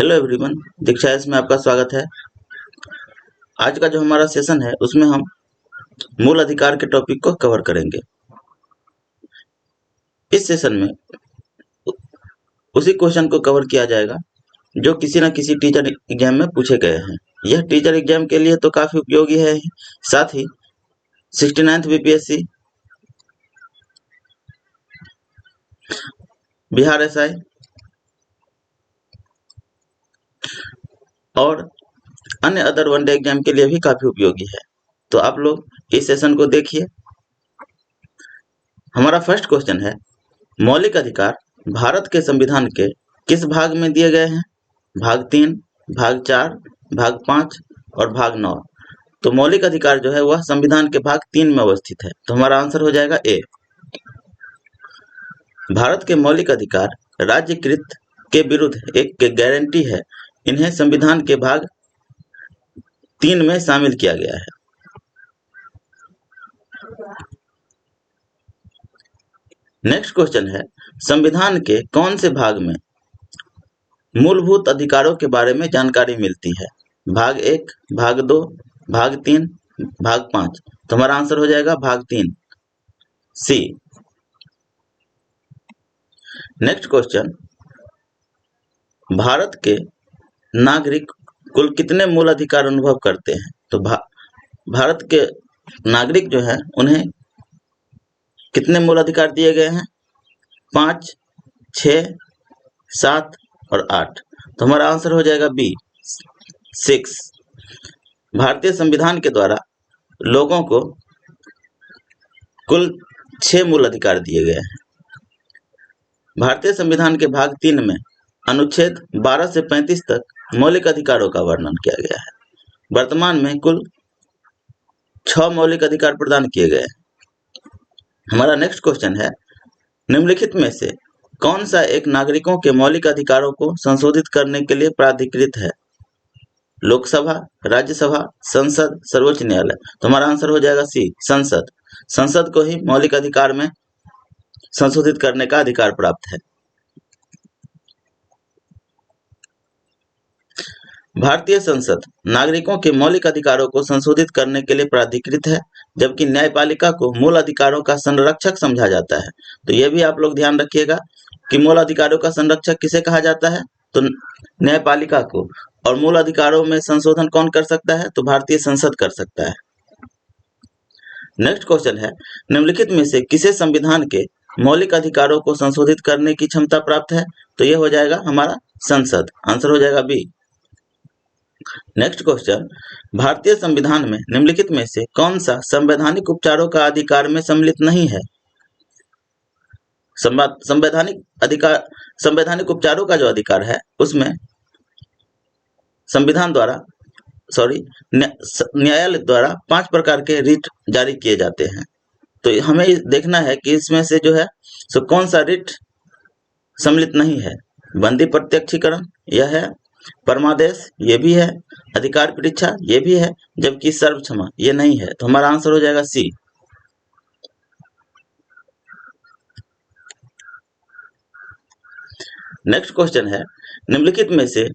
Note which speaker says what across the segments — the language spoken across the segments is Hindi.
Speaker 1: हेलो एवरीवन, दीक्षा में आपका स्वागत है। आज का जो हमारा सेशन है उसमें हम मूल अधिकार के टॉपिक को कवर करेंगे। इस सेशन में उसी क्वेश्चन को कवर किया जाएगा जो किसी न किसी टीचर एग्जाम में पूछे गए हैं। यह टीचर एग्जाम के लिए तो काफी उपयोगी है। साथ ही 69th बीपीएससी, बिहार एसआई और अन्य अदर वनडे एग्जाम के लिए भी काफी उपयोगी है। तो आप लोग इस सेशन को देखिए। हमारा फर्स्ट क्वेश्चन है, मौलिक अधिकार भारत के संविधान के किस भाग में दिए गए हैं? भाग 3, भाग 4, भाग 5 और भाग 9। तो मौलिक अधिकार जो है वह संविधान के भाग 3 में अवस्थित है। तो हमारा आंसर हो जाएगा ए। भारत के मौलिक अधिकार राज्यकृत के विरुद्ध एक गारंटी है। इन्हें संविधान के भाग 3 में शामिल किया गया है। नेक्स्ट क्वेश्चन है, संविधान के कौन से भाग में मूलभूत अधिकारों के बारे में जानकारी मिलती है? भाग 1, भाग 2, भाग 3, भाग 5। तो हमारा आंसर हो जाएगा भाग 3, सी। नेक्स्ट क्वेश्चन, भारत के नागरिक कुल कितने मूल अधिकार अनुभव करते हैं? तो भारत के नागरिक जो है उन्हें कितने मूल अधिकार दिए गए हैं? 5, 6, 7 और 8। तो हमारा आंसर हो जाएगा बी, 6। भारतीय संविधान के द्वारा लोगों को कुल 6 मूल अधिकार दिए गए हैं। भारतीय संविधान के भाग 3 में अनुच्छेद 12 से 35 तक मौलिक अधिकारों का वर्णन किया गया है। वर्तमान में कुल 6 मौलिक अधिकार प्रदान किए गए हैं। हमारा नेक्स्ट क्वेश्चन है, निम्नलिखित में से कौन सा एक नागरिकों के मौलिक अधिकारों को संशोधित करने के लिए प्राधिकृत है? लोकसभा, राज्यसभा, संसद, सर्वोच्च न्यायालय। तो हमारा आंसर हो जाएगा सी, संसद। संसद को ही मौलिक अधिकार में संशोधित करने का अधिकार प्राप्त है। भारतीय संसद नागरिकों के मौलिक अधिकारों को संशोधित करने के लिए प्राधिकृत है, जबकि न्यायपालिका को मूल अधिकारों का संरक्षक समझा जाता है। तो यह भी आप लोग ध्यान रखिएगा कि मूल अधिकारों का संरक्षक किसे कहा जाता है? तो न्यायपालिका को। और मूल अधिकारों में संशोधन कौन कर सकता है? तो भारतीय संसद कर सकता है। नेक्स्ट क्वेश्चन है, निम्नलिखित में से किसे संविधान के मौलिक अधिकारों को संशोधित करने की क्षमता प्राप्त है? तो यह हो जाएगा हमारा संसद। आंसर हो जाएगा बी। नेक्स्ट क्वेश्चन, भारतीय संविधान में निम्नलिखित में से कौन सा संवैधानिक उपचारों का अधिकार में सम्मिलित नहीं है? संवैधानिक उपचारों का जो अधिकार है उसमें संविधान द्वारा न्यायालय द्वारा 5 प्रकार के रिट जारी किए जाते हैं। तो हमें देखना है कि इसमें से जो है सो कौन सा रिट सम्मिलित नहीं है। बंदी प्रत्यक्षीकरण यह है, परमादेश ये भी है, अधिकार परीक्षा ये भी है, जबकि सर्व क्षमा ये नहीं है। तो हमारा आंसर हो जाएगा सी। नेक्स्ट क्वेश्चन है, निम्नलिखित में से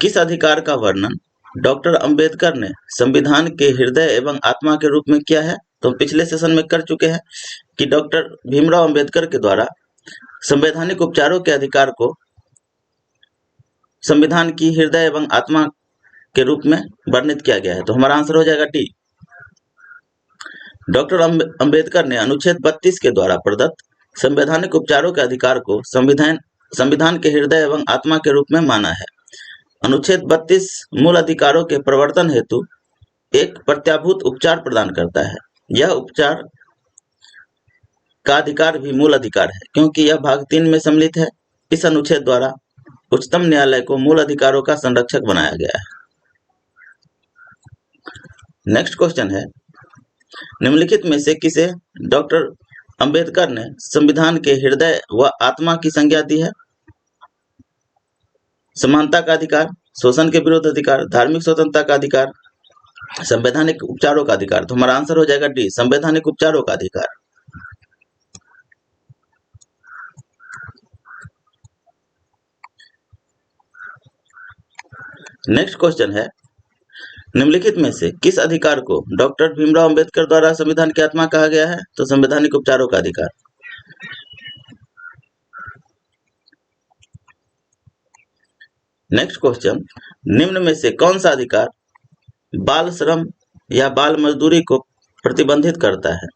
Speaker 1: किस अधिकार का वर्णन डॉक्टर अंबेडकर ने संविधान के हृदय एवं आत्मा के रूप में किया है? तो पिछले सेशन में कर चुके हैं कि डॉक्टर भीमराव अंबेडकर के द्वारा संवैधानिक उपचारों के अधिकार को संविधान की हृदय एवं आत्मा के रूप में वर्णित किया गया है। तो हमारा आंसर हो जाएगा टी। डॉक्टर अंबेडकर ने अनुच्छेद 32 के द्वारा प्रदत्त संवैधानिक उपचारों के अधिकार को संविधान के हृदय एवं आत्मा के रूप में माना है। अनुच्छेद 32 मूल अधिकारों के प्रवर्तन हेतु एक प्रत्याभूत उपचार प्रदान करता है। यह उपचार का अधिकार भी मूल अधिकार है, क्योंकि यह भाग 3 में सम्मिलित है। इस अनुच्छेद द्वारा उच्चतम न्यायालय को मूल अधिकारों का संरक्षक बनाया गया है। नेक्स्ट क्वेश्चन है, निम्नलिखित में से किसे डॉक्टर अंबेडकर ने संविधान के हृदय व आत्मा की संज्ञा दी है? समानता का अधिकार, शोषण के विरुद्ध अधिकार, धार्मिक स्वतंत्रता का अधिकार, संवैधानिक उपचारों का अधिकार। तो हमारा आंसर हो जाएगा डी, संवैधानिक उपचारों का अधिकार। नेक्स्ट क्वेश्चन है, निम्नलिखित में से किस अधिकार को डॉक्टर भीमराव अंबेडकर द्वारा संविधान की आत्मा कहा गया है? तो संवैधानिक उपचारों का अधिकार। नेक्स्ट क्वेश्चन, निम्न में से कौन सा अधिकार बाल श्रम या बाल मजदूरी को प्रतिबंधित करता है?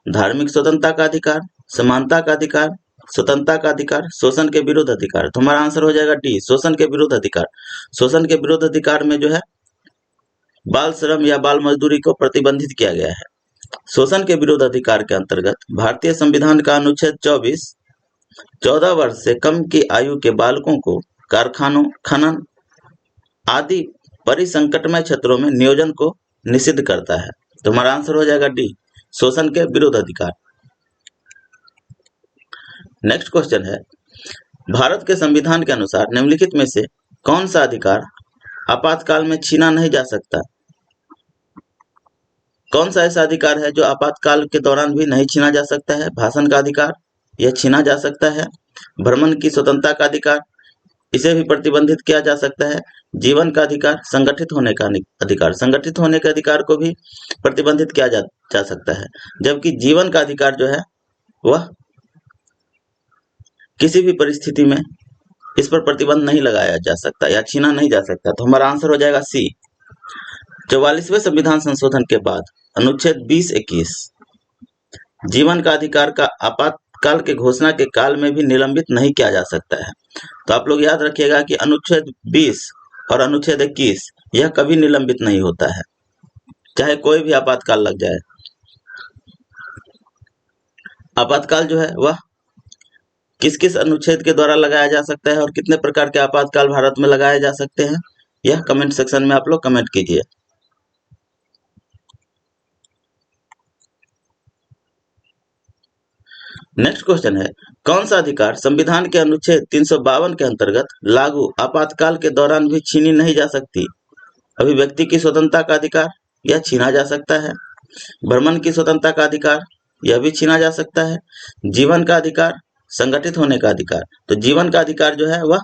Speaker 1: धार्मिक स्वतंत्रता का अधिकार, समानता का अधिकार, स्वतंत्रता का अधिकार, शोषण के विरुद्ध अधिकार। तो हमारा आंसर हो जाएगा डी, शोषण के विरुद्ध अधिकार। शोषण के विरुद्ध अधिकार में जो है बाल श्रम या बाल मजदूरी को प्रतिबंधित किया गया है। शोषण के विरुद्ध अधिकार के अंतर्गत भारतीय संविधान का अनुच्छेद 24 14 वर्ष से कम की आयु के बालकों को कारखानों, खनन आदि परिसंकटमय क्षेत्रों में नियोजन को निषिद्ध करता है। तो हमारा आंसर हो जाएगा डी, शोषण के विरुद्ध अधिकार। नेक्स्ट क्वेश्चन है, भारत के संविधान के अनुसार निम्नलिखित में से कौन सा अधिकार आपातकाल में छीना नहीं जा सकता? कौन सा ऐसा अधिकार है जो आपातकाल के दौरान भी नहीं छीना जा सकता है? भाषण का अधिकार, यह छीना जा सकता है। भ्रमण की स्वतंत्रता का अधिकार, इसे भी प्रतिबंधित किया जा सकता है। जीवन का अधिकार, संगठित होने का अधिकार, संगठित होने के अधिकार को भी प्रतिबंधित किया जा सकता है। जबकि जीवन का अधिकार जो है वह किसी भी परिस्थिति में इस पर प्रतिबंध नहीं लगाया जा सकता या छीना नहीं जा सकता। तो हमारा आंसर हो जाएगा सी। 44वें संविधान संशोधन के बाद अनुच्छेद 20-21 जीवन का अधिकार का आपातकाल के घोषणा के काल में भी निलंबित नहीं किया जा सकता है। तो आप लोग याद रखिएगा कि अनुच्छेद 20 और अनुच्छेद 21 यह कभी निलंबित नहीं होता है, चाहे कोई भी आपातकाल लग जाए। आपातकाल जो है वह किस किस अनुच्छेद के द्वारा लगाया जा सकता है और कितने प्रकार के आपातकाल भारत में लगाए जा सकते हैं, यह कमेंट सेक्शन में आप लोग कमेंट कीजिए। नेक्स्ट क्वेश्चन है, कौन सा अधिकार संविधान के अनुच्छेद 352 के अंतर्गत लागू आपातकाल के दौरान भी छीनी नहीं जा सकती? अभिव्यक्ति की स्वतंत्रता का अधिकार, यह छीना जा सकता है। भ्रमण की स्वतंत्रता का अधिकार, यह भी छीना जा सकता है। जीवन का अधिकार, संगठित होने का अधिकार, तो जीवन का अधिकार जो है वह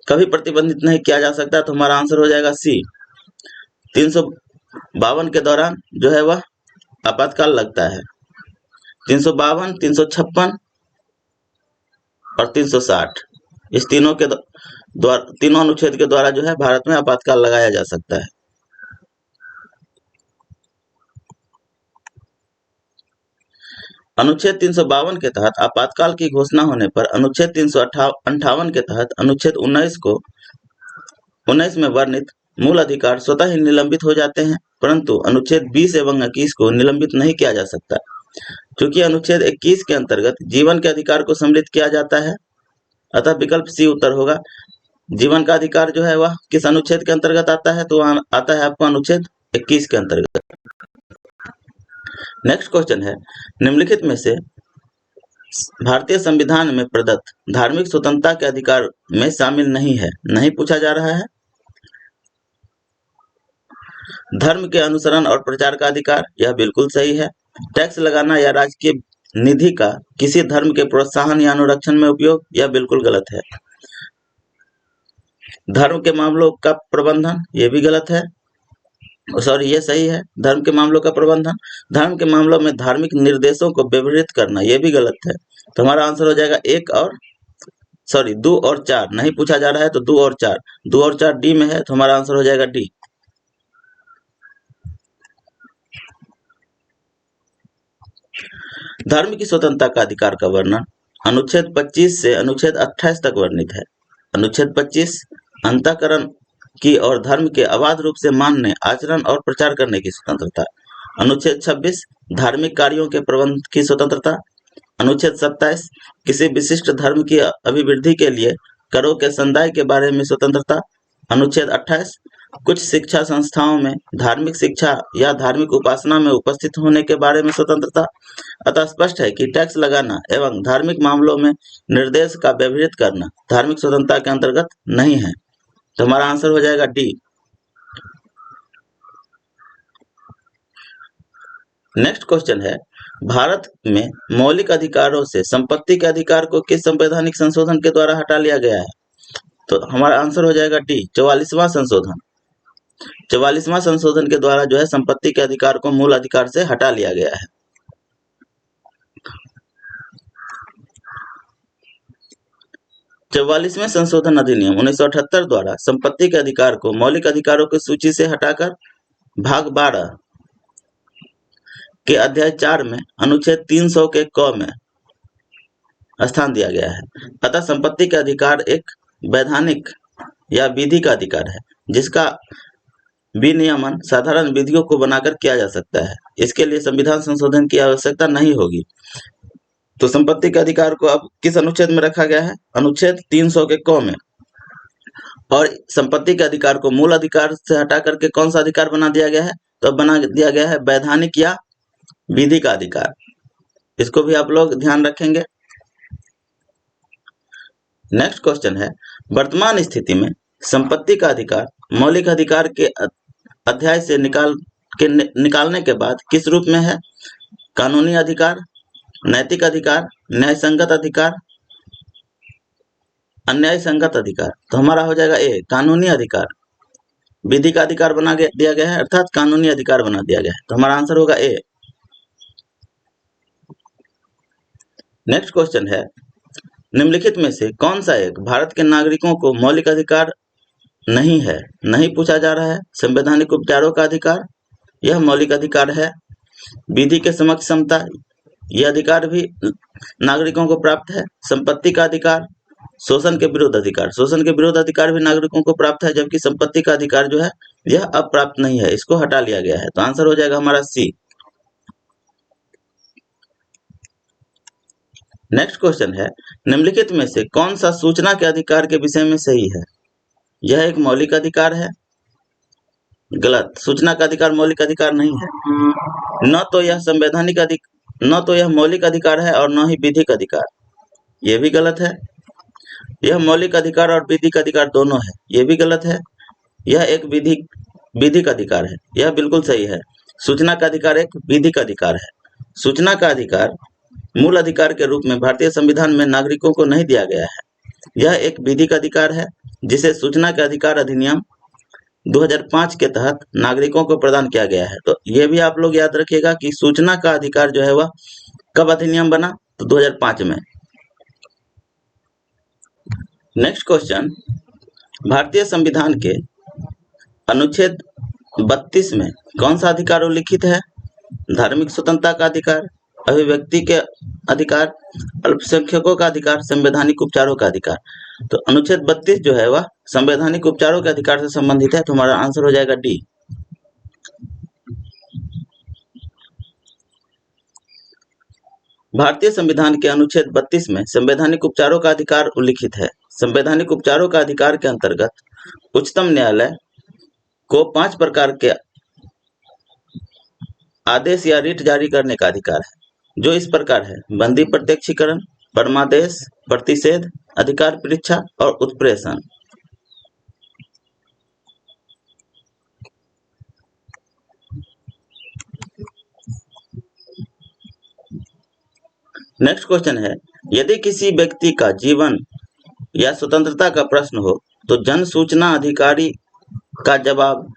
Speaker 1: कभी प्रतिबंधित नहीं किया जा सकता। तो हमारा आंसर हो जाएगा सी, 352 के दौरान जो है वह आपातकाल लगता है। 352, 356 और 360 इस तीनों के द्वारा, तीनों अनुच्छेद के द्वारा जो है भारत में आपातकाल लगाया जा सकता है। अनुच्छेद 352 के तहत आपातकाल की घोषणा होने पर अनुच्छेद 358 के तहत अनुच्छेद 19 में वर्णित मूल अधिकार स्वतः ही निलंबित हो जाते हैं, परंतु अनुच्छेद 20 एवं 21 को निलंबित नहीं किया जा सकता। क्योंकि अनुच्छेद 21 के अंतर्गत जीवन के अधिकार को सम्मिलित किया जाता है, अतः विकल्प सी उत्तर होगा। जीवन का अधिकार जो है वह किस अनुच्छेद के अंतर्गत आता है? तो आता है आपको अनुच्छेद 21 के अंतर्गत। नेक्स्ट क्वेश्चन है, निम्नलिखित में से भारतीय संविधान में प्रदत्त धार्मिक स्वतंत्रता के अधिकार में शामिल नहीं है? नहीं पूछा जा रहा है। धर्म के अनुसरण और प्रचार का अधिकार, यह बिल्कुल सही है। टैक्स लगाना या राजकीय निधि का किसी धर्म के प्रोत्साहन या अनुरक्षण में उपयोग, यह बिल्कुल गलत है। धर्म के मामलों का प्रबंधन, यह भी गलत है। सॉरी, ये सही है। धर्म के मामलों का प्रबंधन, धर्म के मामलों में धार्मिक निर्देशों को व्यवहित करना, यह भी गलत है। तो हमारा आंसर हो जाएगा 2 और 4 नहीं पूछा जा रहा है, तो 2 और 4 डी में है, तो हमारा आंसर हो जाएगा डी। धर्म की स्वतंत्रता का अधिकार का वर्णन अनुच्छेद 25 से अनुच्छेद 28 तक वर्णित है। अनुच्छेद 25 अंतःकरण की और धर्म के अबाध रूप से मानने, आचरण और प्रचार करने की स्वतंत्रता। अनुच्छेद 26 धार्मिक कार्यों के प्रबंध की स्वतंत्रता। अनुच्छेद 27 किसी विशिष्ट धर्म की अभिवृद्धि के लिए करों के संदाय के बारे में स्वतंत्रता। अनुच्छेद 28 कुछ शिक्षा संस्थाओं में धार्मिक शिक्षा या धार्मिक उपासना में उपस्थित होने के बारे में स्वतंत्रता। अतः स्पष्ट है कि टैक्स लगाना एवं धार्मिक मामलों में निर्देश का व्यवहित करना धार्मिक स्वतंत्रता के अंतर्गत नहीं है। तो हमारा आंसर हो जाएगा डी। नेक्स्ट क्वेश्चन है, भारत में मौलिक अधिकारों से संपत्ति के अधिकार को किस संवैधानिक संशोधन के द्वारा हटा लिया गया है? तो हमारा आंसर हो जाएगा डी, 44वां संशोधन। 44वां संशोधन के द्वारा जो है संपत्ति के अधिकार को मूल अधिकार से हटा लिया गया है। 44वें संशोधन अधिनियम 1978 द्वारा संपत्ति के अधिकार को मौलिक अधिकारों की सूची से हटाकर भाग 12 के अध्याय 4 में अनुच्छेद 300 के क में स्थान दिया गया है। अतः संपत्ति के अधिकार एक वैधानिक या विधि का अधिकार है, जिसका विनियमन साधारण विधियों को बनाकर किया जा सकता है। इसके लिए संविधान संशोधन की आवश्यकता नहीं होगी। तो संपत्ति के अधिकार को अब किस अनुच्छेद में रखा गया है? अनुच्छेद 300 के क में। और संपत्ति के अधिकार को मूल अधिकार से हटा करके कौन सा अधिकार बना दिया गया है? तो अब बना दिया गया है वैधानिक या विधि का अधिकार। इसको भी आप लोग ध्यान रखेंगे। नेक्स्ट क्वेश्चन है, वर्तमान स्थिति में संपत्ति का अधिकार मौलिक अधिकार के अध्याय से निकालने के बाद किस रूप में है? कानूनी अधिकार, नैतिक अधिकार, न्याय संगत अधिकार, अन्याय संगत अधिकार। तो हमारा हो जाएगा ए, कानूनी अधिकार। विधि का अधिकार बना दिया गया है, अर्थात कानूनी अधिकार बना दिया गया है। तो हमारा आंसर होगा ए। नेक्स्ट क्वेश्चन है, निम्नलिखित में से कौन सा एक भारत के नागरिकों को मौलिक अधिकार नहीं है? नहीं पूछा जा रहा है। संवैधानिक उपचारों का अधिकार, यह मौलिक अधिकार है। विधि के समक्ष समता, यह अधिकार भी नागरिकों को प्राप्त है। संपत्ति का अधिकार, शोषण के विरुद्ध अधिकार, शोषण के विरुद्ध अधिकार भी नागरिकों को प्राप्त है, जबकि संपत्ति का अधिकार जो है यह अप्राप्त नहीं है, इसको हटा लिया गया है। तो आंसर हो जाएगा हमारा सी। नेक्स्ट क्वेश्चन है, निम्नलिखित में से कौन सा सूचना के अधिकार के विषय में सही है? यह एक मौलिक अधिकार है। गलत, सूचना का अधिकार मौलिक अधिकार नहीं है। न तो यह संवैधानिक न तो यह मौलिक अधिकार है और न ही विधिक अधिकार, यह भी गलत है। यह मौलिक अधिकार और विधिक अधिकार दोनों है, यह भी गलत है। यह एक विधिक अधिकार है, यह बिल्कुल सही है। सूचना का अधिकार एक विधिक अधिकार है। सूचना का अधिकार मूल अधिकार के रूप में भारतीय संविधान में नागरिकों को नहीं दिया गया है। यह एक विधिक अधिकार है, जिसे सूचना के अधिकार अधिनियम 2005 के तहत नागरिकों को प्रदान किया गया है। तो यह भी आप लोग याद रखिएगा कि सूचना का अधिकार जो है वह कब अधिनियम बना? तो 2005 में। नेक्स्ट क्वेश्चन, भारतीय संविधान के अनुच्छेद 32 में कौन सा अधिकार उल्लिखित है? धार्मिक स्वतंत्रता का अधिकार, अभिव्यक्ति के अधिकार, अल्पसंख्यकों का अधिकार, संवैधानिक उपचारों का अधिकार। तो अनुच्छेद 32 जो है वह संवैधानिक उपचारों के अधिकार से संबंधित है। तो हमारा आंसर हो जाएगा डी। भारतीय संविधान के अनुच्छेद 32 में संवैधानिक उपचारों का अधिकार उल्लिखित है। संवैधानिक उपचारों का अधिकार के अंतर्गत उच्चतम न्यायालय को 5 प्रकार के आदेश या रिट जारी करने का अधिकार है, जो इस प्रकार है: बंदी प्रत्यक्षीकरण, परमादेश, प्रतिषेध, अधिकार परीक्षा और उत्प्रेषण। नेक्स्ट क्वेश्चन है, यदि किसी व्यक्ति का जीवन या स्वतंत्रता का प्रश्न हो तो जन सूचना अधिकारी का जवाब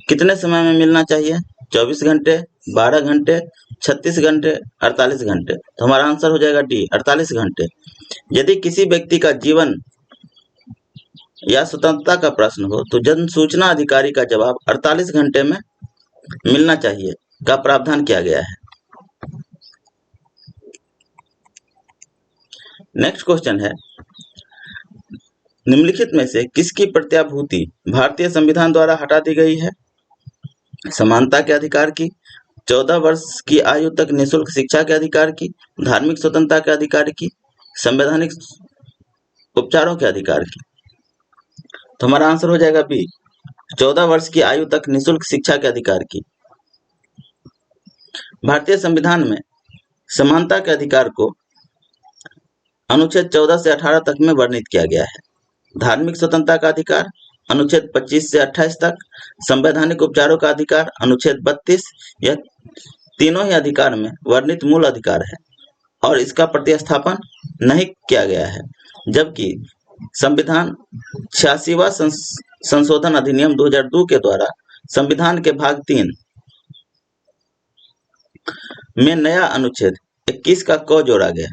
Speaker 1: कितने समय में मिलना चाहिए? 24 घंटे, 12 घंटे, 36 घंटे, 48 घंटे। तो हमारा आंसर हो जाएगा डी, 48 घंटे। यदि किसी व्यक्ति का जीवन या स्वतंत्रता का प्रश्न हो तो जन सूचना अधिकारी का जवाब 48 घंटे में मिलना चाहिए का प्रावधान किया गया है। नेक्स्ट क्वेश्चन है, निम्नलिखित में से किसकी प्रत्याभूति भारतीय संविधान द्वारा हटा दी गई है? समानता के अधिकार की, 14 वर्ष की आयु तक निःशुल्क शिक्षा के अधिकार की, धार्मिक स्वतंत्रता के अधिकार की, संवैधानिक उपचारों के अधिकार की। तो हमारा आंसर हो जाएगा बी, 14 वर्ष की आयु तक निःशुल्क शिक्षा के अधिकार की। भारतीय संविधान में समानता के अधिकार को अनुच्छेद 14 से 18 तक में वर्णित किया गया है। धार्मिक स्वतंत्रता का अधिकार अनुच्छेद 25 से 28 तक, संवैधानिक उपचारों का अधिकार अनुच्छेद 32, यह तीनों ही अधिकार में वर्णित मूल अधिकार है और इसका प्रतिस्थापन नहीं किया गया है। जबकि संविधान 86वां संशोधन अधिनियम 2002 के द्वारा संविधान के भाग 3 में नया अनुच्छेद 21 का क जोड़ा गया,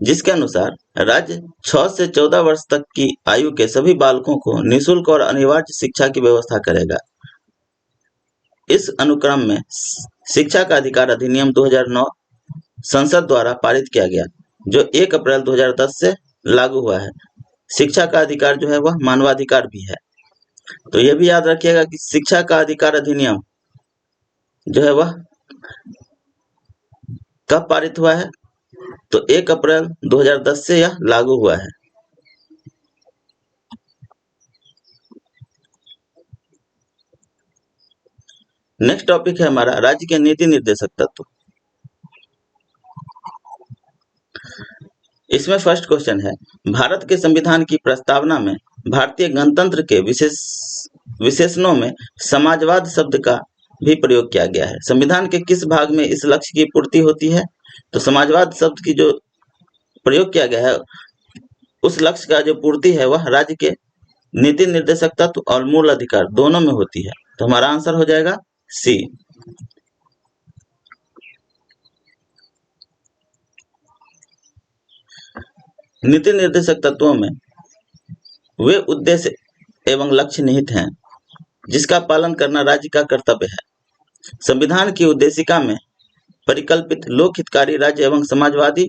Speaker 1: जिसके अनुसार राज्य 6 से 14 वर्ष तक की आयु के सभी बालकों को निःशुल्क और अनिवार्य शिक्षा की व्यवस्था करेगा। इस अनुक्रम में शिक्षा का अधिकार अधिनियम 2009 संसद द्वारा पारित किया गया, जो 1 अप्रैल 2010 से लागू हुआ है। शिक्षा का अधिकार जो है वह मानवाधिकार भी है। तो यह भी याद रखिएगा कि शिक्षा का अधिकार अधिनियम जो है वह कब पारित हुआ है, तो 1 अप्रैल 2010 से यह लागू हुआ है। नेक्स्ट टॉपिक है हमारा राज्य के नीति निर्देशक तत्व। इसमें फर्स्ट क्वेश्चन है, भारत के संविधान की प्रस्तावना में भारतीय गणतंत्र के विशेषणों में समाजवाद शब्द का भी प्रयोग किया गया है। संविधान के किस भाग में इस लक्ष्य की पूर्ति होती है? तो समाजवाद शब्द की जो प्रयोग किया गया है उस लक्ष्य का जो पूर्ति है वह राज्य के नीति निर्देशक तत्व और मूल अधिकार दोनों में होती है। तो हमारा आंसर हो जाएगा सी। नीति निर्देशक तत्वों में वे उद्देश्य एवं लक्ष्य निहित हैं जिसका पालन करना राज्य का कर्तव्य है। संविधान की उद्देशिका में परिकल्पित लोक हितकारी राज्य एवं समाजवादी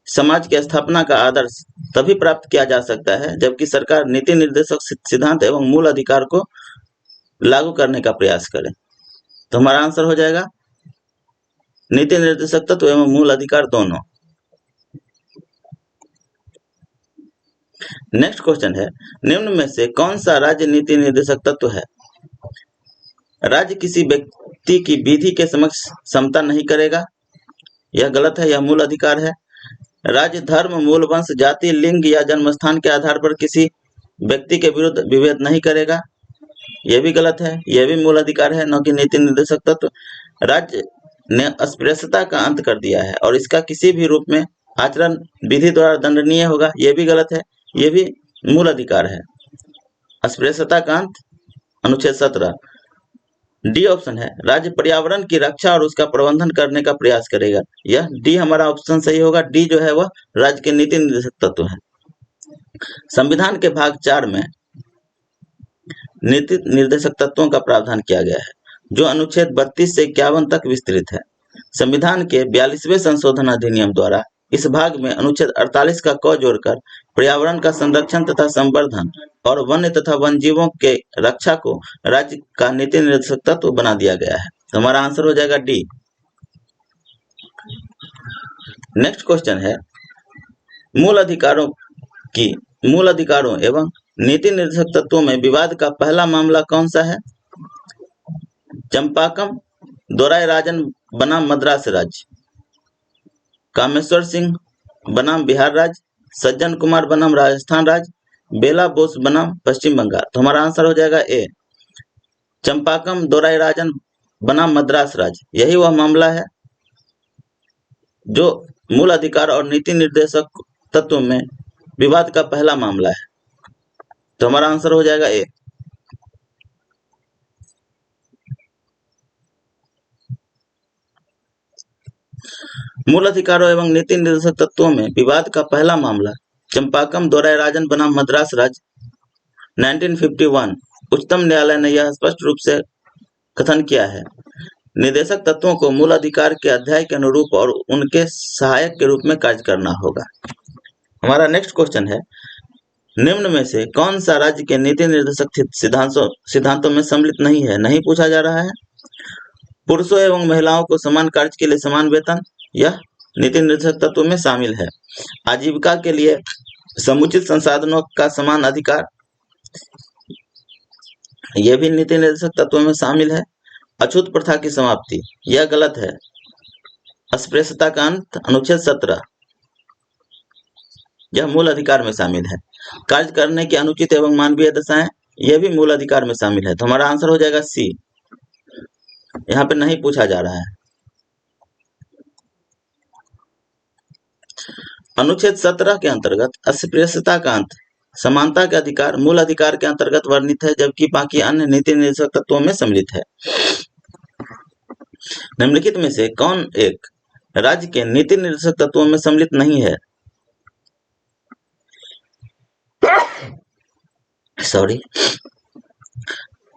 Speaker 1: समाज की स्थापना का आदर्श तभी प्राप्त किया जा सकता है जबकि सरकार नीति निर्देशक सिद्धांत एवं मूल अधिकार को लागू करने का प्रयास करे। तो हमारा आंसर हो जाएगा नीति निर्देशक तत्व एवं मूल अधिकार दोनों। नेक्स्ट क्वेश्चन है, निम्न में से कौन सा राज्य नीति निर्देशक तत्व है? राज्य किसी व्यक्ति की विधि के समक्ष समता नहीं करेगा, यह गलत है, यह मूल अधिकार है। राज्य धर्म, मूल वंश, जाति, लिंग या जन्म स्थान के आधार पर किसी व्यक्ति के विरुद्ध विभेद नहीं करेगा, यह भी गलत है, यह भी मूल अधिकार है, न कि नीति निर्देशक तत्व। राज्य ने अस्पृश्यता का अंत कर दिया है और इसका किसी भी रूप में आचरण विधि द्वारा दंडनीय होगा, यह भी गलत है, यह भी मूल अधिकार है। अस्पृश्यता का अंत अनुच्छेद 17। डी ऑप्शन है, राज्य पर्यावरण की रक्षा और उसका प्रबंधन करने का प्रयास करेगा, यह डी हमारा ऑप्शन सही होगा। डी जो है वह राज्य के नीति निर्देशक तत्व है। संविधान के भाग 4 में नीति निर्देशक तत्वों का प्रावधान किया गया है जो अनुच्छेद 32 से 51 तक विस्तृत है। संविधान के 42वें संशोधन अधिनियम द्वारा इस भाग में अनुच्छेद 48 का क जोड़कर पर्यावरण का संरक्षण तथा संवर्धन और वन्य तथा वन जीवों के रक्षा को राज्य का नीति निर्देशक तत्व बना दिया गया है। तो हमारा आंसर हो जाएगा डी। नेक्स्ट क्वेश्चन है, मूल अधिकारों एवं नीति निर्देशक तत्वों में विवाद का पहला मामला कौन सा है? चंपाकम दोराई राजन बनाम मद्रास राज्य, कामेश्वर सिंह बनाम बिहार राज्य, सज्जन कुमार बनाम राजस्थान राज्य, बेला बोस बनाम पश्चिम बंगाल। तो हमारा आंसर हो जाएगा ए, चंपाकम दोराई राजन बनाम मद्रास राज्य। यही वह मामला है जो मूल अधिकार और नीति निर्देशक तत्व में विवाद का पहला मामला है। तो हमारा आंसर हो जाएगा ए। मूल अधिकारों एवं नीति निर्देशक तत्वों में विवाद का पहला मामला चंपाकम दोराई राजन बनाम मद्रास राज्य 1951। उच्चतम न्यायालय ने यह स्पष्ट रूप से कथन किया है, निर्देशक तत्वों को मूल अधिकार के अध्याय के अनुरूप और उनके सहायक के रूप में कार्य करना होगा। हमारा नेक्स्ट क्वेश्चन है, निम्न में से कौन सा राज्य के नीति निर्देशक सिद्धांतों में सम्मिलित नहीं है? नहीं पूछा जा रहा है। पुरुषों एवं महिलाओं को समान कार्य के लिए समान वेतन, यह नीति निर्देशक तत्व में शामिल है। आजीविका के लिए समुचित संसाधनों का समान अधिकार, यह भी नीति निर्देशक तत्व में शामिल है। अछूत प्रथा की समाप्ति, यह गलत है। अस्पृश्यता का अंत अनुच्छेद 17, यह मूल अधिकार में शामिल है। कार्य करने की अनुचित एवं मानवीय दशाएं, यह भी मूल अधिकार में शामिल है। तो हमारा आंसर हो जाएगा सी। यहाँ पे नहीं पूछा जा रहा है। अनुच्छेद 17 के अंतर्गत अस्पृश्यता का अंत समानता के अधिकार मूल अधिकार के अंतर्गत वर्णित है, जबकि बाकी अन्य नीति निर्देशक तत्वों में सम्मिलित है। निम्नलिखित में से कौन एक राज्य के नीति निर्देशक तत्वों में सम्मिलित नहीं है? सॉरी।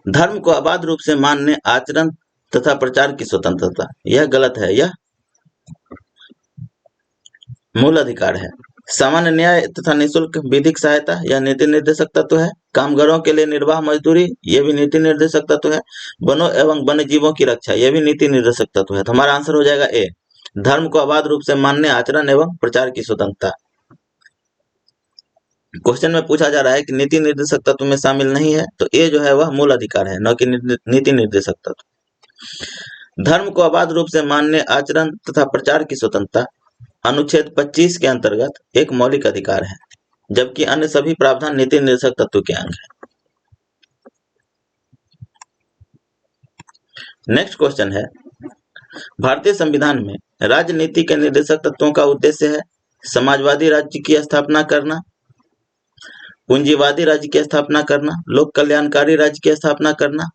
Speaker 1: धर्म को अबाध रूप से मानने, आचरण तथा प्रचार की स्वतंत्रता, यह गलत है, यह मूल अधिकार है। सामान्य न्याय तथा निःशुल्क विधिक सहायता, यह नीति निर्देशक तत्व है। कामगारों के लिए निर्वाह मजदूरी, यह भी नीति निर्देशक तत्व है। वनों एवं वन्य जीवों की रक्षा, यह भी नीति निर्देशक तत्व है। तो हमारा आंसर हो जाएगा ए, धर्म को अबाध रूप से मानने, आचरण एवं प्रचार की स्वतंत्रता। क्वेश्चन में पूछा जा रहा है कि नीति निर्देशक तत्व में शामिल नहीं है, तो ए जो है वह मूल अधिकार है, न कि नीति निर्देशक तत्व। धर्म को अबाध रूप से मानने, आचरण तथा प्रचार की स्वतंत्रता अनुच्छेद 25 के अंतर्गत एक मौलिक अधिकार है, जबकि अन्य सभी प्रावधान नीति निर्देशक तत्व के अंग है। नेक्स्ट क्वेश्चन है, भारतीय संविधान में राजनीति के निर्देशक तत्वों का उद्देश्य है समाजवादी राज्य की स्थापना करना, पूंजीवादी राज्य की स्थापना करना, लोक कल्याणकारी राज्य की स्थापना करना,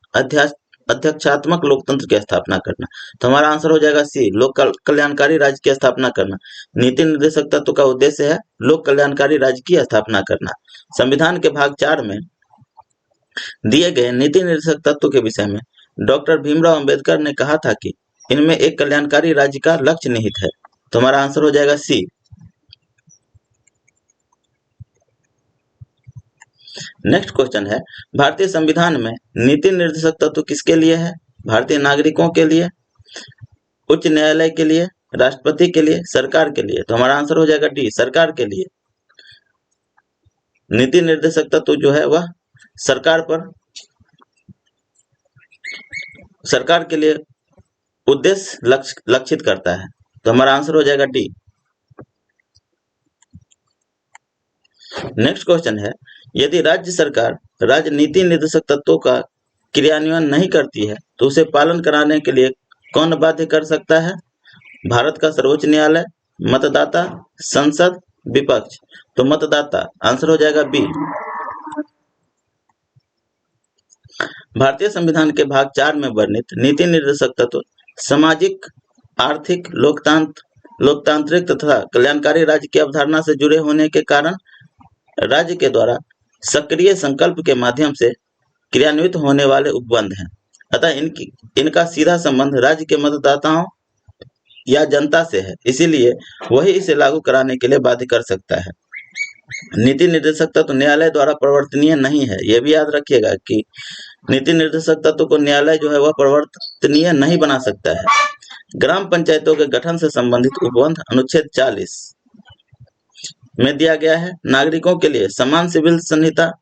Speaker 1: अध्यक्षात्मक लोकतंत्र की स्थापना करना। तो हमारा आंसर हो जाएगा सी, लोक कल्याणकारी राज्य की स्थापना करना। नीति निर्देशक तत्व का उद्देश्य है लोक कल्याणकारी राज्य की स्थापना करना। संविधान के भाग 4 में दिए गए नीति निर्देशक तत्व के विषय में डॉक्टर भीमराव अंबेडकर ने कहा था कि इनमें एक कल्याणकारी राज्य का लक्ष्य निहित है। तो हमारा आंसर हो जाएगा सी। नेक्स्ट क्वेश्चन है, भारतीय संविधान में नीति निर्देशक तत्व किसके लिए है? भारतीय नागरिकों के लिए, उच्च न्यायालय के लिए, राष्ट्रपति के लिए, सरकार के लिए। तो हमारा आंसर हो जाएगा डी, सरकार के लिए। नीति निर्देशक तत्व जो है वह सरकार के लिए उद्देश्य लक्षित करता है। तो हमारा आंसर हो जाएगा डी। नेक्स्ट क्वेश्चन है, यदि राज्य सरकार राजनीति निर्देशक तत्वों का क्रियान्वयन नहीं करती है तो उसे पालन कराने के लिए कौन बाध्य कर सकता है? भारत का सर्वोच्च न्यायालय, मतदाता, संसद, विपक्ष। तो मतदाता, आंसर हो जाएगा बी। भारतीय संविधान के भाग 4 में वर्णित नीति निर्देशक तत्व सामाजिक, आर्थिक, लोकतांत्रिक तथा कल्याणकारी राज्य की अवधारणा से जुड़े होने के कारण राज्य के द्वारा सक्रिय संकल्प के माध्यम से क्रियान्वित होने वाले उपबंध हैं। अतः इनका सीधा संबंध राज्य के मतदाताओं या जनता से है, इसीलिए वही इसे लागू कराने के लिए बाध्य कर सकता है। नीति निर्देशक तत्व न्यायालय द्वारा परिवर्तनीय नहीं है। यह भी याद रखिएगा कि नीति निर्देशक तत्व को न्यायालय जो है वह परिवर्तनीय नहीं बना सकता है। ग्राम पंचायतों के गठन से संबंधित उपबंध अनुच्छेद 40 में दिया गया है। नागरिकों के लिए समान सिविल संहिता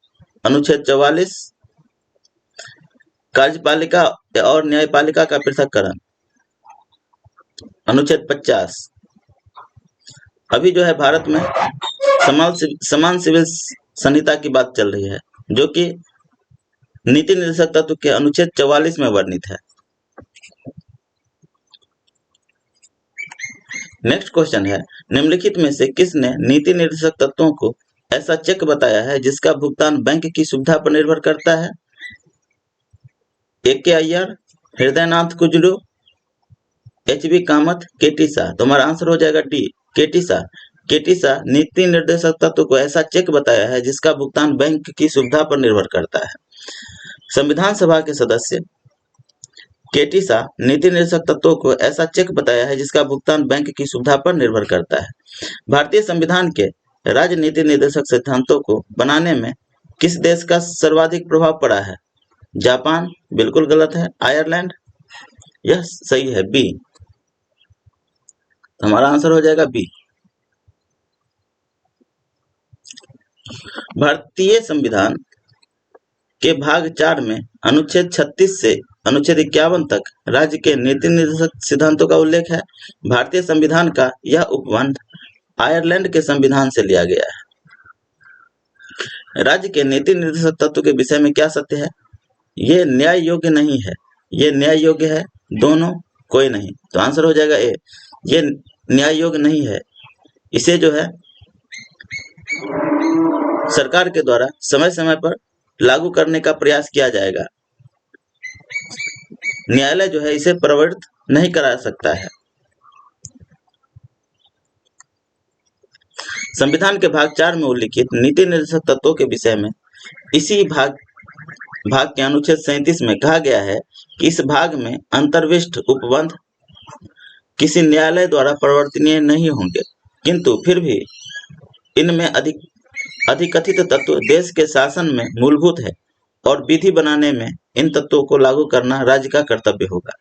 Speaker 1: अनुच्छेद 44, कार्यपालिका और न्यायपालिका का पृथक्करण अनुच्छेद 50। अभी जो है भारत में समान सिविल संहिता की बात चल रही है, जो कि नीति निर्देशक तत्व के अनुच्छेद 44 में वर्णित है। नेक्स्ट क्वेश्चन है, निम्नलिखित में से किसने नीति निर्देशक तत्वों को ऐसा चेक बताया है जिसका भुगतान बैंक की सुविधा पर निर्भर करता है? A K. Iyer, Hridaynath कुजलू, HB. Kamat, K.T.. Shah. तो हमारा आंसर हो जाएगा D, K.T.. Shah. K.T.. Shah नीति निर्देशक तत्व को ऐसा चेक बताया है जिसका भुगतान बैंक की सुविधा पर निर्भर करता है। संविधान सभा के सदस्य के.टी. शाह नीति निर्देशक तत्वों को ऐसा चेक बताया है जिसका भुगतान बैंक की सुविधा पर निर्भर करता है। भारतीय संविधान के राजनीति निर्देशक सिद्धांतों को बनाने में किस देश का सर्वाधिक प्रभाव पड़ा है? जापान, बिल्कुल गलत है। आयरलैंड, यह सही है, बी। हमारा आंसर हो जाएगा बी। भारतीय संविधान के भाग 4 में अनुच्छेद 36 से अनुच्छेद 51 तक राज्य के नीति निर्देशक सिद्धांतों का उल्लेख है। भारतीय संविधान का यह उपबंध आयरलैंड के संविधान से लिया गया है। राज्य के नीति निर्देशक तत्व के विषय में क्या सत्य है? ये न्याय योग्य नहीं है, ये न्याय योग्य है, दोनों, कोई नहीं। तो आंसर हो जाएगा ए। ये न्याय योग्य नहीं है। इसे जो है सरकार के द्वारा समय समय पर लागू करने का प्रयास किया जाएगा। न्यायालय जो है इसे प्रवृत्त नहीं करा सकता है। संविधान के भाग 4 में उल्लिखित नीति निर्देशक तत्वों के विषय में इसी भाग के अनुच्छेद 37 में कहा गया है कि इस भाग में अंतर्विष्ट उपबंध किसी न्यायालय द्वारा परिवर्तनीय नहीं होंगे, किंतु फिर भी इनमें अधिकथित तत्व देश के शासन में मूलभूत है और विधि बनाने में इन तत्वों को लागू करना राज्य का कर्तव्य होगा।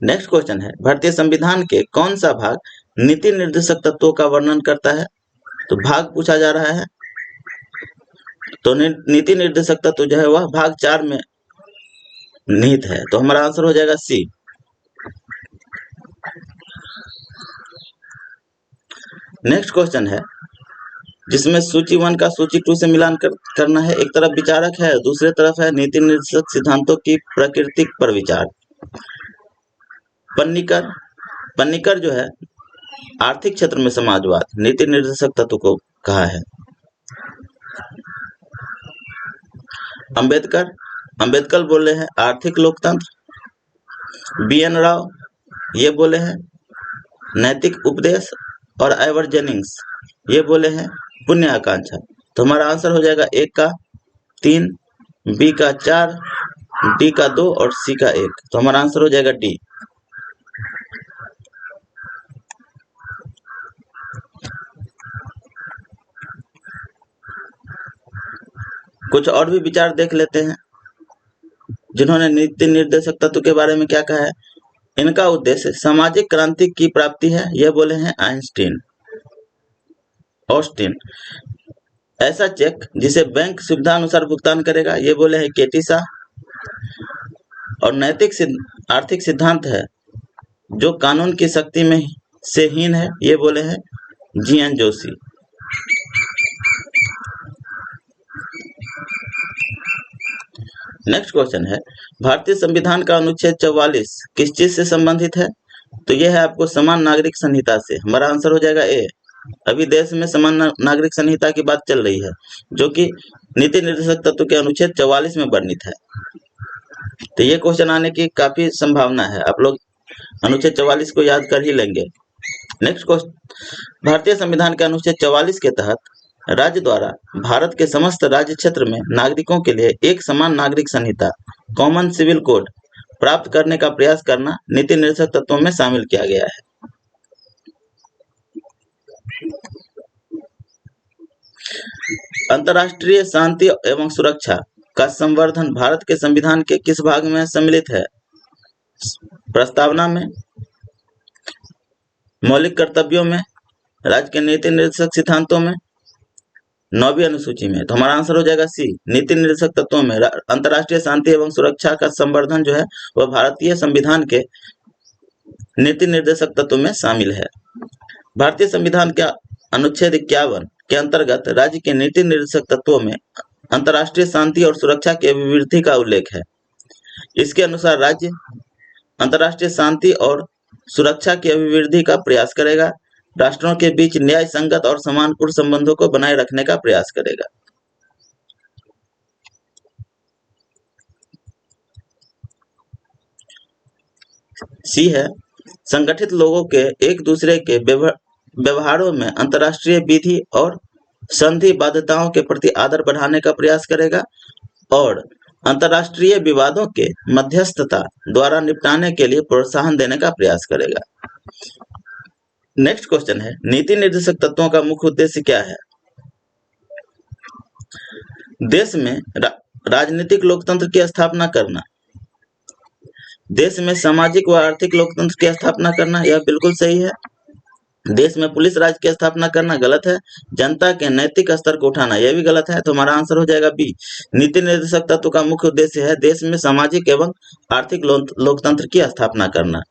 Speaker 1: नेक्स्ट क्वेश्चन है, भारतीय संविधान के कौन सा भाग नीति निर्देशक तत्वों का वर्णन करता है? तो भाग पूछा जा रहा है। तो नीति निर्देशक तत्व जो है वह भाग 4 में निहित है। तो हमारा आंसर हो जाएगा सी। नेक्स्ट क्वेश्चन है जिसमें सूची 1 का सूची 2 से मिलान करना है। एक तरफ विचारक है, दूसरे तरफ है नीति निर्देशक सिद्धांतों की प्रकृति पर विचार। पन्नीकर जो है आर्थिक क्षेत्र में समाजवाद नीति निर्देशक तत्व को कहा है। अंबेडकर बोले हैं आर्थिक लोकतंत्र। BN राव ये बोले हैं नैतिक उपदेश। और आइवर जेनिंग्स ये बोले हैं पुण्य आकांक्षा। तो हमारा आंसर हो जाएगा ए का 3, बी का 4, डी का 2 और सी का 1। तो हमारा आंसर हो जाएगा डी। कुछ और भी विचार देख लेते हैं जिन्होंने नीति निर्देशक तत्व के बारे में क्या कहा है। इनका उद्देश्य सामाजिक क्रांति की प्राप्ति है, यह बोले हैं ऑस्टिन। ऐसा चेक जिसे बैंक सुविधा अनुसार भुगतान करेगा, ये बोले हैं केटी शाह। और नैतिक आर्थिक सिद्धांत है जो कानून की शक्ति में से हीन है, ये बोले हैं GN जोशी। नेक्स्ट क्वेश्चन है भारतीय संविधान का अनुच्छेद 44 किस चीज से संबंधित है? तो यह है आपको समान नागरिक संहिता से। हमारा आंसर हो जाएगा ए। अभी देश में समान नागरिक संहिता की बात चल रही है जो कि नीति निर्देशक तत्व के अनुच्छेद 44 में वर्णित है। तो ये क्वेश्चन आने की काफी संभावना है। आप लोग अनुच्छेद 44 को याद कर ही लेंगे। नेक्स्ट क्वेश्चन, भारतीय संविधान के अनुच्छेद 44 के तहत राज्य द्वारा भारत के समस्त राज्य क्षेत्र में नागरिकों के लिए एक समान नागरिक संहिता कॉमन सिविल कोड प्राप्त करने का प्रयास करना नीति निर्देशक तत्वों में शामिल किया गया है। अंतर्राष्ट्रीय शांति एवं सुरक्षा का संवर्धन भारत के संविधान के किस भाग में सम्मिलित है? प्रस्तावना में, मौलिक कर्तव्यों में, राज्य के नीति निर्देशक सिद्धांतों में, 9वीं अनुसूची में। तो हमारा आंसर हो जाएगा सी। नीति निर्देशक तत्वों में अंतर्राष्ट्रीय शांति एवं सुरक्षा का संवर्धन जो है वह भारतीय संविधान के नीति निर्देशक तत्व में शामिल है। भारतीय संविधान के अनुच्छेद 51 के अंतर्गत राज्य के नीति निर्देशक तत्वों में अंतर्राष्ट्रीय शांति और सुरक्षा की अभिवृद्धि का उल्लेख है। इसके अनुसार राज्य अंतर्राष्ट्रीय शांति और सुरक्षा की अभिवृद्धि का प्रयास करेगा, राष्ट्रों के बीच न्याय संगत और सम्मानपूर्ण संबंधों को बनाए रखने का प्रयास करेगा। सी है संगठित लोगों के एक दूसरे के व्यवहारों में अंतर्राष्ट्रीय विधि और संधि बाध्यताओं के प्रति आदर बढ़ाने का प्रयास करेगा और अंतर्राष्ट्रीय विवादों के मध्यस्थता द्वारा निपटाने के लिए प्रोत्साहन देने का प्रयास करेगा। नेक्स्ट क्वेश्चन है नीति निर्देशक तत्वों का मुख्य उद्देश्य क्या है? देश में राजनीतिक लोकतंत्र की स्थापना करना, देश में सामाजिक व आर्थिक लोकतंत्र की स्थापना करना, यह बिल्कुल सही है। देश में पुलिस राज की स्थापना करना गलत है। जनता के नैतिक स्तर को उठाना, यह भी गलत है। तो हमारा आंसर हो जाएगा बी। नीति निर्देशक तत्व का मुख्य उद्देश्य है देश में सामाजिक एवं आर्थिक लोकतंत्र की स्थापना करना।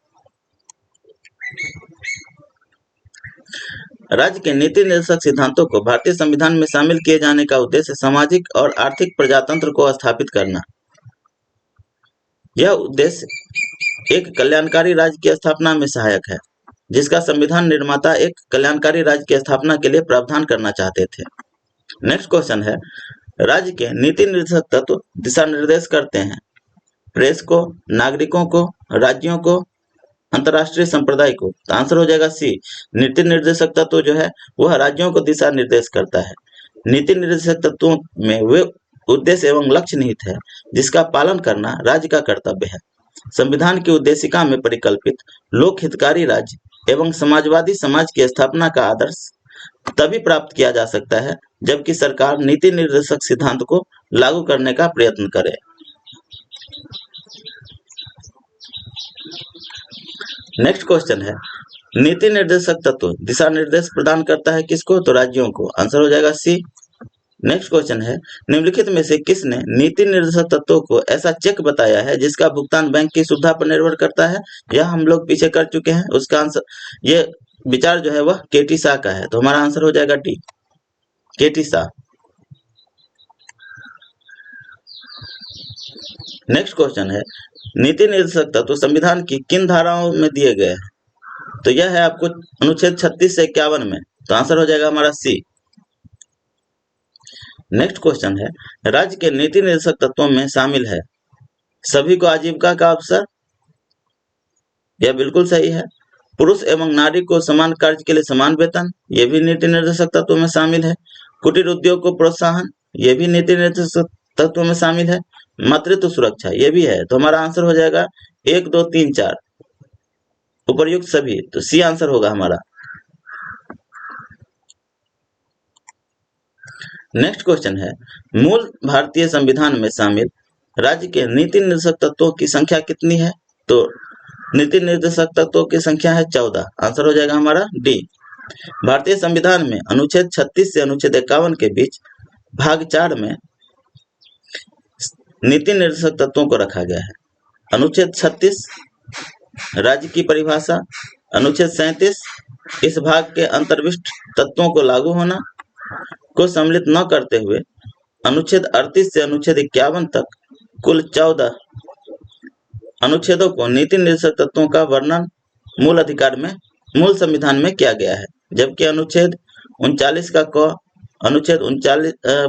Speaker 1: राज्य के नीति निर्देशक सिद्धांतों को भारतीय संविधान में शामिल किए जाने का उद्देश्य सामाजिक और आर्थिक प्रजातंत्र को स्थापित करना। यह उद्देश्य एक कल्याणकारी राज्य की स्थापना में सहायक है, जिसका संविधान निर्माता एक कल्याणकारी राज्य की स्थापना के लिए प्रावधान करना चाहते थे। नेक्स्ट क्वेश्चन है, राज्य के नीति निर्देशक तत्व दिशा निर्देश करते हैं प्रेस को, नागरिकों को, राज्यों को, अंतर्राष्ट्रीय संप्रदाय को। तो आंसर हो जाएगा सी। नीति निर्देशक तत्व जो है वह राज्यों को दिशा निर्देश करता है। नीति निर्देशक तत्वों में वे उद्देश्य एवं लक्ष्य निहित है जिसका पालन करना राज्य का कर्तव्य है। संविधान की उद्देशिका में परिकल्पित लोक हितकारी राज्य एवं समाजवादी समाज की स्थापना का आदर्श तभी प्राप्त किया जा सकता है जबकि सरकार नीति निर्देशक सिद्धांत को लागू करने का प्रयत्न करे। नेक्स्ट क्वेश्चन है, नीति निर्देशक तत्व दिशा निर्देश प्रदान करता है किसको? तो राज्यों को। आंसर हो जाएगा सी। नेक्स्ट क्वेश्चन है, निम्नलिखित में से किसने नीति निर्देशक तत्वों को ऐसा चेक बताया है जिसका भुगतान बैंक की सुविधा पर निर्भर करता है? यह हम लोग पीछे कर चुके हैं। उसका आंसर, ये विचार जो है वह केटी शाह का है। तो हमारा आंसर हो जाएगा डी, केटी शाह। नेक्स्ट क्वेश्चन है, नीति निर्देशक तत्व संविधान की किन धाराओं में दिए गए हैं? तो यह है आपको अनुच्छेद 36 से 51 में। तो आंसर हो जाएगा हमारा सी। नेक्स्ट क्वेश्चन है, राज्य के नीति निर्देशक तत्वों में शामिल है सभी को आजीविका का अवसर। यह बिल्कुल सही है। पुरुष एवं नारी को समान कार्य के लिए समान वेतन, यह भी नीति निर्देशक तत्वों में शामिल है। कुटीर उद्योग को प्रोत्साहन, यह भी नीति निर्देशक तत्वों में शामिल है। मातृत्व सुरक्षा, यह भी है। तो हमारा आंसर हो जाएगा 1, 2, 3, 4 उपर्युक्त सभी। तो सी आंसर होगा हमारा। नेक्स्ट क्वेश्चन है, मूल भारतीय संविधान में शामिल राज्य के नीति निर्देशक तत्वों की संख्या कितनी है? तो नीति निर्देशक तत्वों की संख्या है 14। आंसर हो जाएगा हमारा डी। भारतीय संविधान में अनुच्छेद 36 से अनुच्छेद 51 के बीच भाग 4 में नीति निर्देशक तत्वों को रखा गया है। अनुच्छेद 36 राज्य की परिभाषा, अनुच्छेद 37 इस भाग के अंतर्विष्ट तत्वों को लागू होना को सम्मिलित न करते हुए अनुच्छेद 38 से अनुच्छेद 51 तक कुल 14 अनुच्छेदों को नीति निर्देशक तत्वों का वर्णन मूल संविधान में किया गया है, जबकि अनुच्छेद 39 का क, अनुच्छेद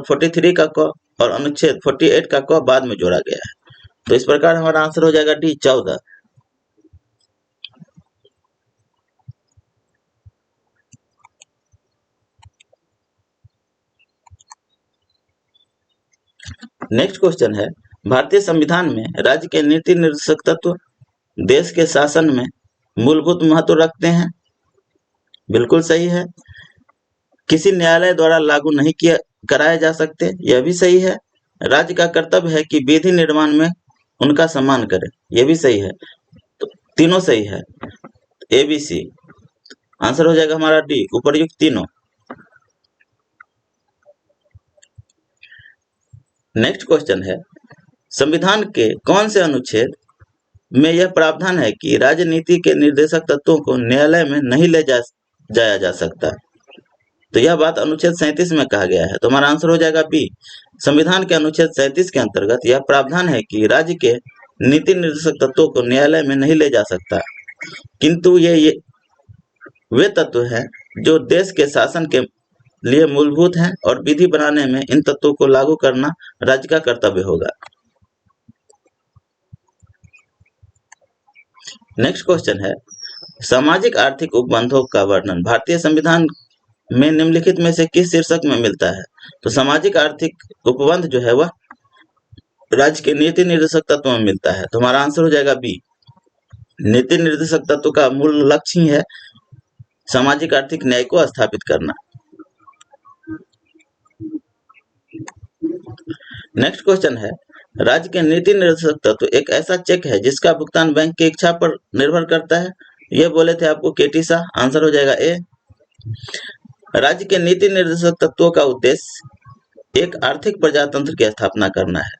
Speaker 1: 43 का क और अनुच्छेद 48 का क बाद में जोड़ा गया है। तो इस प्रकार हमारा आंसर हो जाएगा डी, 14। नेक्स्ट क्वेश्चन है, भारतीय संविधान में राज्य के नीति निर्देशक तत्व देश के शासन में मूलभूत महत्व रखते हैं। बिल्कुल सही है। किसी न्यायालय द्वारा लागू नहीं कराए जा सकते, यह भी सही है। राज्य का कर्तव्य है कि विधि निर्माण में उनका सम्मान करे, यह भी सही है। तो तीनों सही है, ए बी सी। आंसर हो जाएगा हमारा डी, उपर्युक्त तीनों। नेक्स्ट क्वेश्चन है, संविधान के कौन से अनुच्छेद में यह प्रावधान है कि राजनीति के निर्देशक तत्वों को न्यायालय में नहीं ले जाया जा सकता? तो यह बात अनुच्छेद 37 में कहा गया है। तो हमारा आंसर हो जाएगा बी। संविधान के अनुच्छेद 37 के अंतर्गत यह प्रावधान है कि राज्य के नीति निर्देशक तत्वों को न्यायालय में नहीं ले जा सकता, किंतु ये वे तत्व हैं जो देश के शासन के लिए मूलभूत हैं और विधि बनाने में इन तत्वों को लागू करना राज्य का कर्तव्य होगा। नेक्स्ट क्वेश्चन है, सामाजिक आर्थिक उपबंधों का वर्णन भारतीय संविधान में निम्नलिखित में से किस शीर्षक में मिलता है? तो सामाजिक आर्थिक उपबंध जो है वह राज्य के नीति निर्देशक तत्व में मिलता है। तो हमारा आंसर हो जाएगा बी। नीति निर्देशक तत्व का मूल लक्ष्य ही है सामाजिक आर्थिक न्याय को स्थापित करना। नेक्स्ट क्वेश्चन है, राज्य के नीति निर्देशक तत्व एक ऐसा चेक है जिसका भुगतान बैंक की इच्छा पर निर्भर करता है। ये बोले थे आपको केटी शाह। आंसर हो जाएगा ए। राज्य के नीति निर्देशक तत्वों का उद्देश्य एक आर्थिक प्रजातंत्र की स्थापना करना है।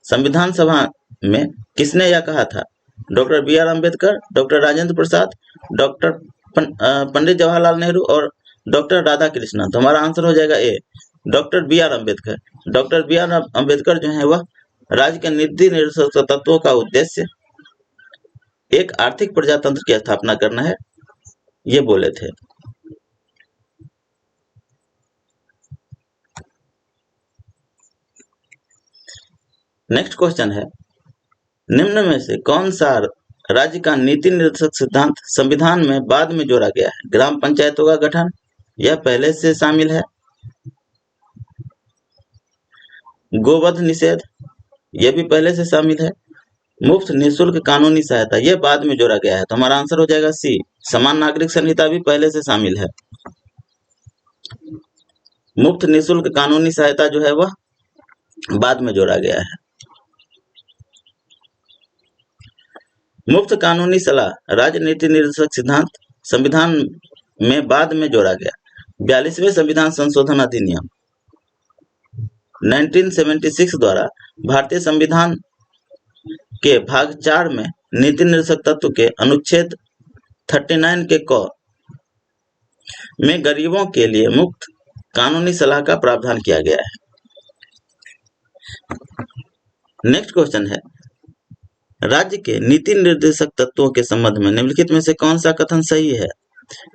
Speaker 1: संविधान सभा में किसने यह कहा था? Doctor B R. Ambedkar, doctor Rajendra Prasad, doctor Pandit Jawaharlal Nehru और डॉक्टर राधाकृष्णन। तो हमारा आंसर हो जाएगा A, doctor B R. Ambedkar. Doctor B R. Ambedkar जो है वह राज्य के नीति निर्देशक तत्वों का उद्देश्य एक आर्थिक प्रजातंत्र की स्थापना करना है, ये बोले थे। नेक्स्ट क्वेश्चन है, निम्न में से कौन सा राज्य का नीति निर्देशक सिद्धांत संविधान में बाद में जोड़ा गया है? ग्राम पंचायतों का गठन, यह पहले से शामिल है। गोवध निषेध, यह भी पहले से शामिल है। मुफ्त निःशुल्क कानूनी सहायता, यह बाद में जोड़ा गया है, तो हमारा आंसर हो जाएगा सी। समान नागरिक संहिता भी पहले से शामिल है। मुफ्त निःशुल्क कानूनी सहायता जो है वह बाद में जोड़ा गया है। मुफ्त कानूनी सलाह राज्य नीति निर्देशक सिद्धांत संविधान में बाद में जोड़ा गया। 42वें संविधान संशोधन अधिनियम 1976 द्वारा भारतीय संविधान के भाग 4 में नीति निर्देशक तत्व के अनुच्छेद 39 के क में गरीबों के लिए मुफ्त कानूनी सलाह का प्रावधान किया गया है। नेक्स्ट क्वेश्चन है, राज्य के नीति निर्देशक तत्वों के संबंध में निम्नलिखित में से कौन सा कथन सही है?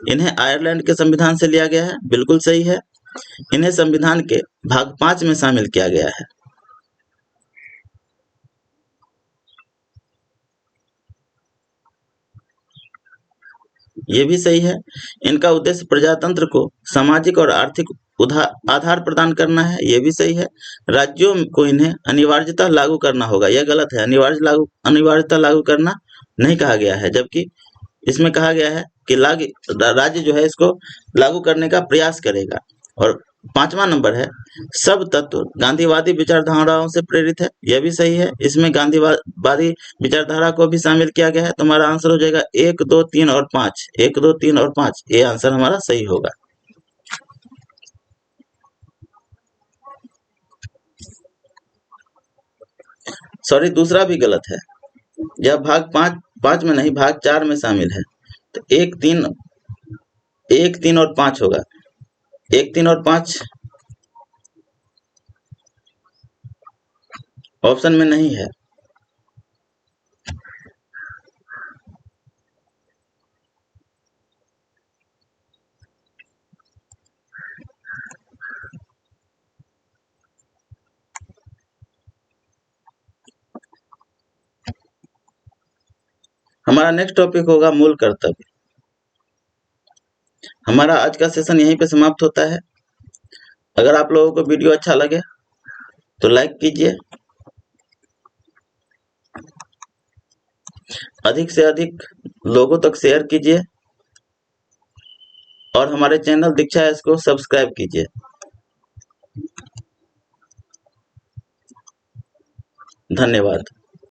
Speaker 1: इन्हें आयरलैंड के संविधान से लिया गया है, बिल्कुल सही है। इन्हें संविधान के भाग 5 में शामिल किया गया है। ये भी सही है। इनका उद्देश्य प्रजातंत्र को सामाजिक और आर्थिक आधार प्रदान करना है, ये भी सही है। राज्यों को इन्हें अनिवार्यता लागू करना होगा, यह गलत है। अनिवार्यता लागू करना नहीं कहा गया है, जबकि इसमें कहा गया है कि राज्य जो है इसको लागू करने का प्रयास करेगा। और 5वां नंबर है, सब तत्व गांधीवादी विचारधाराओं से प्रेरित है, यह भी सही है। इसमें गांधीवादी विचारधारा को भी शामिल किया गया है, तो हमारा आंसर हो जाएगा 1, 2, 3 और 5। 1, 2, 3 और 5, ये आंसर हमारा सही होगा। सॉरी, दूसरा भी गलत है। यह भाग 5 में नहीं, भाग 4 में शामिल है, तो 1, 3 और 5 होगा। 1, 3 और 5 ऑप्शन में नहीं है। हमारा नेक्स्ट टॉपिक होगा मूल कर्तव्य। हमारा आज का सेशन यहीं पे समाप्त होता है। अगर आप लोगों को वीडियो अच्छा लगे तो लाइक कीजिए, अधिक से अधिक लोगों तक शेयर कीजिए और हमारे चैनल दीक्षा एस को सब्सक्राइब कीजिए। धन्यवाद।